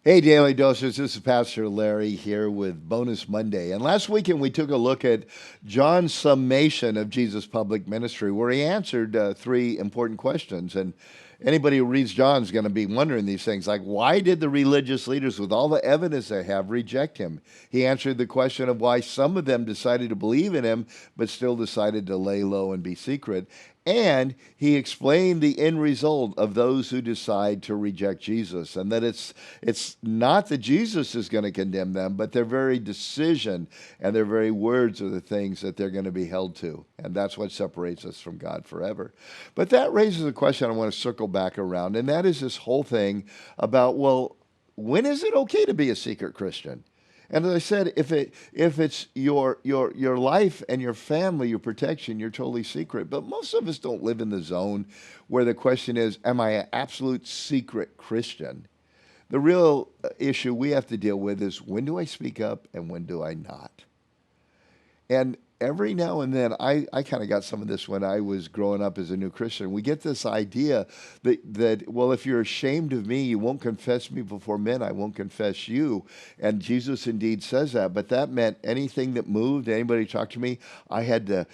Hey, Daily Doses. This is Pastor Larry here with Bonus Monday. And last weekend we took a look at John's summation of Jesus' public ministry, where he answered three important questions. And anybody who reads John's going to be wondering these things, like why did the religious leaders, with all the evidence they have, reject him? He answered the question of why some of them decided to believe in him, but still decided to lay low and be secret. And he explained the end result of those who decide to reject Jesus, and that it's not that Jesus is going to condemn them, but their very decision and their very words are the things that they're going to be held to. And that's what separates us from God forever. But that raises a question I want to circle back around, and that is this whole thing about, well, when is it okay to be a secret Christian? And as I said, if it's your life and your family, your protection, you're totally secret. But most of us don't live in the zone where the question is, am I an absolute secret Christian? The real issue we have to deal with is, when do I speak up and when do I not? And every now and then, I kind of got some of this when I was growing up as a new Christian. We get this idea that, well, if you're ashamed of me, you won't confess me before men, I won't confess you. And Jesus indeed says that. But that meant anything that moved, anybody talked to me, I had to,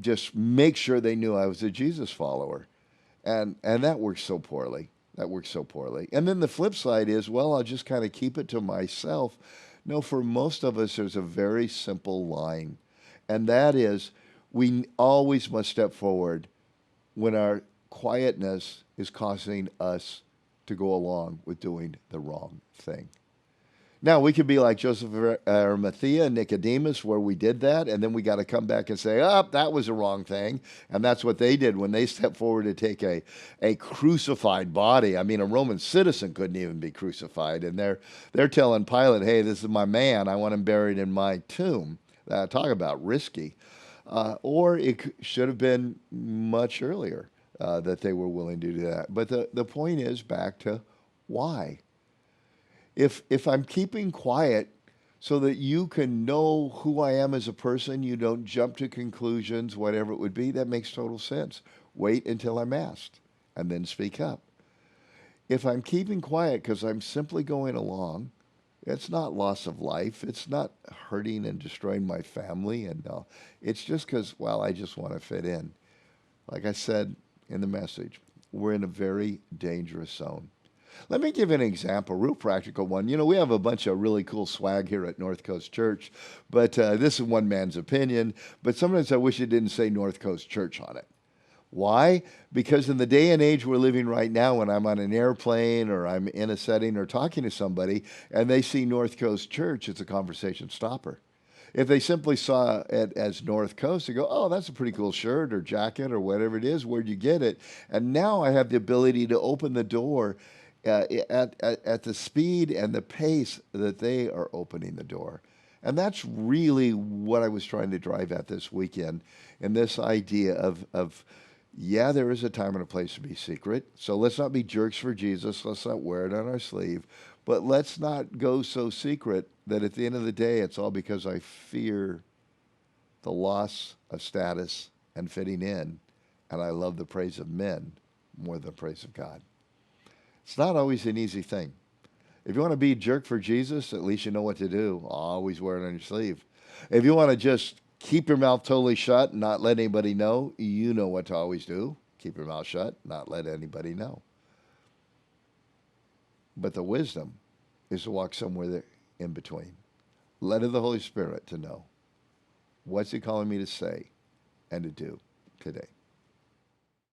just make sure they knew I was a Jesus follower. And that works so poorly. That works so poorly. And then the flip side is, well, I'll just kind of keep it to myself. No, for most of us, there's a very simple line, and that is, we always must step forward when our quietness is causing us to go along with doing the wrong thing. Now, we could be like Joseph of Arimathea and Nicodemus, where we did that, and then we got to come back and say, oh, that was the wrong thing. And that's what they did when they stepped forward to take a crucified body. I mean, a Roman citizen couldn't even be crucified. And they're telling Pilate, hey, this is my man. I want him buried in my tomb. Talk about risky. Or it should have been much earlier that they were willing to do that. But the point is back to why. If I'm keeping quiet so that you can know who I am as a person, you don't jump to conclusions, whatever it would be, that makes total sense. Wait until I'm asked and then speak up. If I'm keeping quiet because I'm simply going along, it's not loss of life. It's not hurting and destroying my family. And it's just because, well, I just want to fit in. Like I said in the message, we're in a very dangerous zone. Let me give you an example, a real practical one. We have a bunch of really cool swag here at North Coast Church, but this is one man's opinion. But sometimes I wish it didn't say North Coast Church on it. Why? Because in the day and age we're living right now, when I'm on an airplane or I'm in a setting or talking to somebody and they see North Coast Church, it's a conversation stopper. If they simply saw it as North Coast, they go, oh, that's a pretty cool shirt or jacket or whatever it is. Where'd you get it? And now I have the ability to open the door at the speed and the pace that they are opening the door. And that's really what I was trying to drive at this weekend, in this idea of yeah, there is a time and a place to be secret. So let's not be jerks for Jesus. Let's not wear it on our sleeve. But let's not go so secret that at the end of the day, it's all because I fear the loss of status and fitting in. And I love the praise of men more than the praise of God. It's not always an easy thing. If you want to be a jerk for Jesus, at least you know what to do. Always wear it on your sleeve. If you want to just keep your mouth totally shut and not let anybody know, you know what to always do. Keep your mouth shut, not let anybody know. But the wisdom is to walk somewhere there in between. Let the Holy Spirit to know, what's he calling me to say and to do today.